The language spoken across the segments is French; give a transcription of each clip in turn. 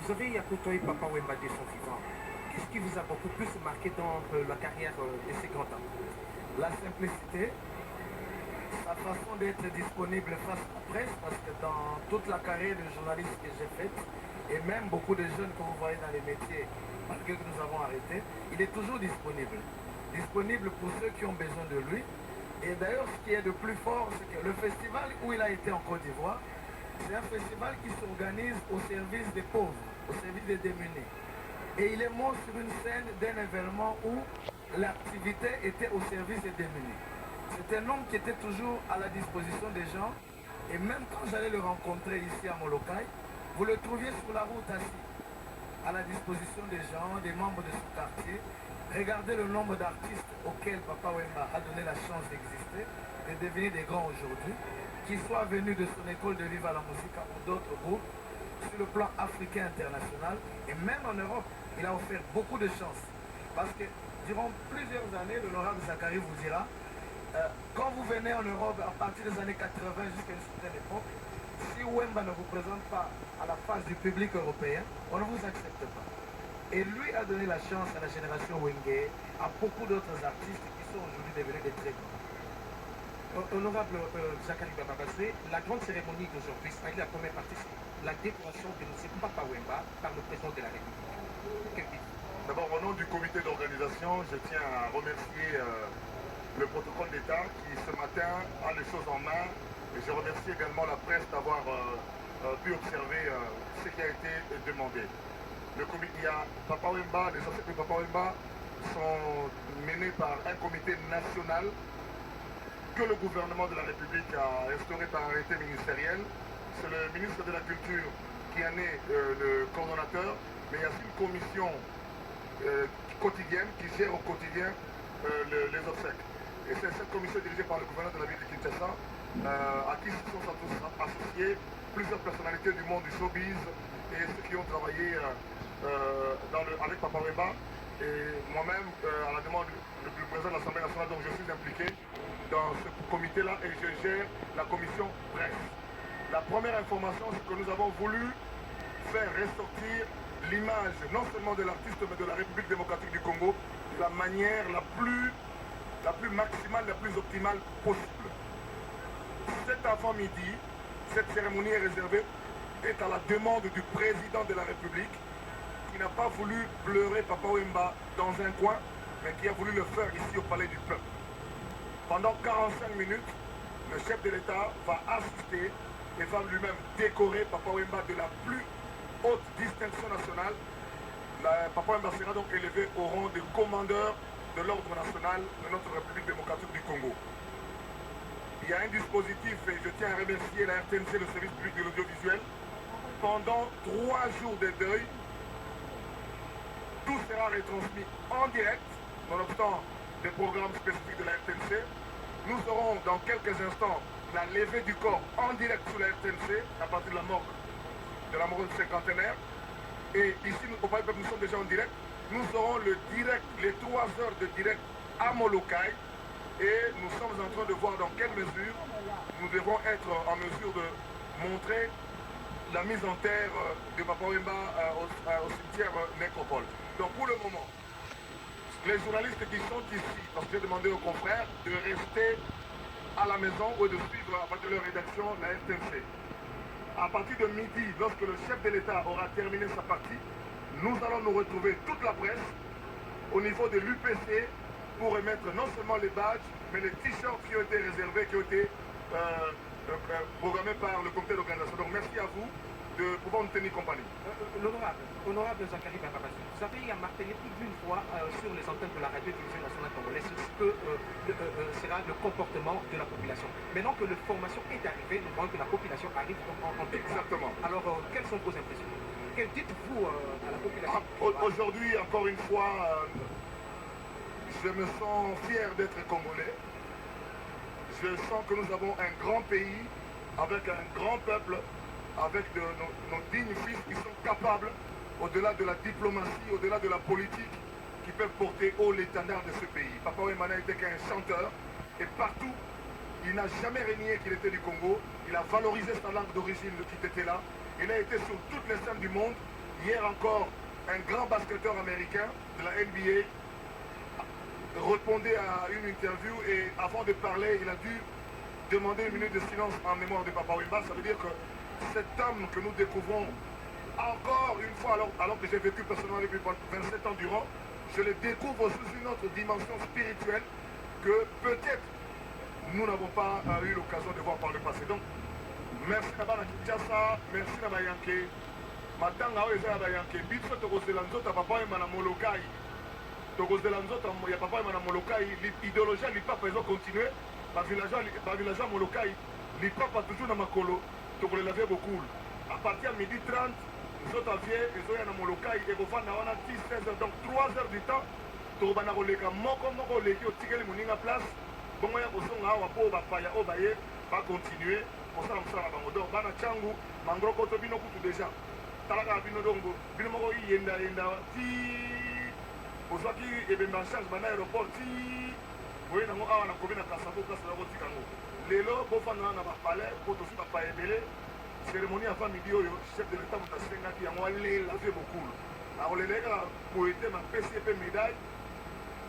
Vous avez côtoyé Papa Wemba de son vivant. Qu'est-ce qui vous a beaucoup plus marqué dans la carrière de ces grands temps? La simplicité, sa façon d'être disponible face à la presse, parce que dans toute la carrière de journaliste que j'ai faite, et même beaucoup de jeunes que vous voyez dans les métiers, malgré que nous avons arrêté, il est toujours disponible. Disponible pour ceux qui ont besoin de lui. Et d'ailleurs, ce qui est de plus fort, c'est que le festival où il a été en Côte d'Ivoire, c'est un festival qui s'organise au service des pauvres, au service des démunis. Et il est mort sur une scène d'un événement où l'activité était au service des démunis. C'est un homme qui était toujours à la disposition des gens. Et même quand j'allais le rencontrer ici à Molokai, vous le trouviez sur la route assis, à la disposition des gens, des membres de son quartier. Regardez le nombre d'artistes auxquels Papa Wemba a donné la chance d'exister, de devenir des grands aujourd'hui, qu'ils soient venus de son école de Viva la Musica ou d'autres groupes, sur le plan africain international, et même en Europe, il a offert beaucoup de chances. Parce que durant plusieurs années, l'honorable Zachary vous dira, quand vous venez en Europe à partir des années 80 jusqu'à une certaine époque, si Wemba ne vous présente pas à la face du public européen, on ne vous accepte pas. Et lui a donné la chance à la génération Wenge, à beaucoup d'autres artistes qui sont aujourd'hui devenus des très grands. Honorable Zachary Bababassé, la grande cérémonie d'aujourd'hui, c'est-à-dire la première partie, c'est la décoration de M. Papa Wemba par le président de la République. D'abord, au nom du comité d'organisation, je tiens à remercier le protocole d'État qui, ce matin, a les choses en main. Et je remercie également la presse d'avoir pu observer ce qui a été demandé. Le comité, il y a Papa Wemba, les ancêtres de Papa Wemba sont menés par un comité national que le gouvernement de la République a instauré par arrêté ministériel. C'est le ministre de la Culture qui en est le coordonnateur, mais il y a aussi une commission quotidienne qui gère au quotidien les obsèques. Et c'est cette commission dirigée par le gouverneur de la ville de Kinshasa, à qui se sont associés plusieurs personnalités du monde du showbiz et ceux qui ont travaillé avec Papa Wemba. Et moi-même, à la demande du président de l'Assemblée nationale, donc je suis impliqué dans ce comité-là et je gère la commission presse. La première information, c'est que nous avons voulu faire ressortir l'image non seulement de l'artiste mais de la République démocratique du Congo de la manière la plus maximale, la plus optimale possible. Cet avant-midi, cette cérémonie est à la demande du président de la République qui n'a pas voulu pleurer Papa Wemba dans un coin, mais qui a voulu le faire ici au Palais du Peuple. Pendant 45 minutes, le chef de l'État va assister et va lui-même décorer Papa Wemba de la plus haute distinction nationale. Papa Wemba sera donc élevé au rang de commandeur de l'ordre national de notre République démocratique du Congo. Il y a un dispositif, et je tiens à remercier la RTNC, le service public de l'audiovisuel. Pendant 3 jours de deuil, tout sera retransmis en direct, nonobstant des programmes spécifiques de la RTNC. Nous aurons dans quelques instants la levée du corps en direct sur la RTNC, à partir de la morgue de la mort cinquantenaire. Et ici, au Palais du Peuple, nous sommes déjà en direct. Nous aurons le direct, les 3 heures de direct à Molokai. Et nous sommes en train de voir dans quelle mesure nous devons être en mesure de montrer la mise en terre de Papa Wemba au cimetière Nécropole. Donc pour le moment, les journalistes qui sont ici, parce que j'ai demandé aux confrères de rester à la maison ou de suivre à partir de leur rédaction la RTNC. À partir de midi, lorsque le chef de l'État aura terminé sa partie, nous allons nous retrouver toute la presse au niveau de l'UPC pour remettre non seulement les badges, mais les t-shirts qui ont été réservés, qui ont été programmés par le comité d'organisation. Donc merci à vous de pouvoir nous tenir compagnie. L'honorable Zachary Bababassé, vous avez martelé plus d'une fois sur les antennes de la radio-télévision nationale congolaise ce que sera le comportement de la population. Maintenant que la formation est arrivée, nous voyons que la population arrive en Exactement. Alors, quelles sont vos impressions? Que dites-vous à la population? Aujourd'hui, encore une fois, je me sens fier d'être congolais. Je sens que nous avons un grand pays, avec un grand peuple, avec nos dignes fils qui sont capables, au-delà de la diplomatie, au-delà de la politique, qui peuvent porter haut l'étendard de ce pays. Papa Wemba n'était qu'un chanteur, et partout, il n'a jamais renié qu'il était du Congo. Il a valorisé sa langue d'origine qui était là. Il a été sur toutes les scènes du monde Hier encore, un grand basketteur américain de la NBA répondait à une interview et avant de parler, il a dû demander une minute de silence en mémoire de Papa Wemba. Ça veut dire que cet homme que nous découvrons encore une fois, alors que j'ai vécu personnellement depuis 27 ans durant, je le découvre sous une autre dimension spirituelle que peut-être nous n'avons pas eu l'occasion de voir par le passé. Donc, merci Nabana Kinshasa, merci Nabayanke. Matanga oyo ya Bayanke, biso tokozela nzota Papa Wemba na Molokai. Tokozela nzota ya Papa Wemba na Molokai, l'idéologie ya lipapa ezo continuer, ba villageois Molokai, lipapa toujours na makolo, tokolela vie beaucoup. À partir de 12h30, nzota vie ezoya na Molokai ekovanda wana 16h, donc 3h du temps, tokobana koleka moko oleki otikeli moninga place, bongo ya kosonga awa po bapaya oyo baye bacontinue kosala mosala na bango. Donc bana ntangu mangroko to bino kutu déjà talaka bino dongo bino moko yenda ti ozwaki ebemba charge bana aéroport ti boye nango awa na komi na kasabo place na kotika yango lelo bofanda na bapalais po tosi bapaya ebele cérémonie avant midi oyo chef de l'état moto asengaki yango alela vie bokulu akolela kaka boye te mapesi ye mpe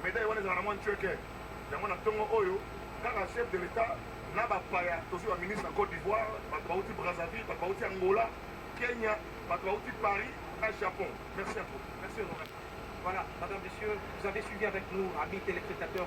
médaille wana ezala na mwa ntweke yango na ntongo oyo kaka chef de l'état na bapaya tosi baministre ya Côte d'Ivoire, bato bauti Brazzaville, bato bauti Angola, Kenya, bato bauti Paris, à Japon. Merci à vous. Merci, Honorable. Voilà, Madame, Messieurs, vous avez suivi avec nous, amis téléspectateurs.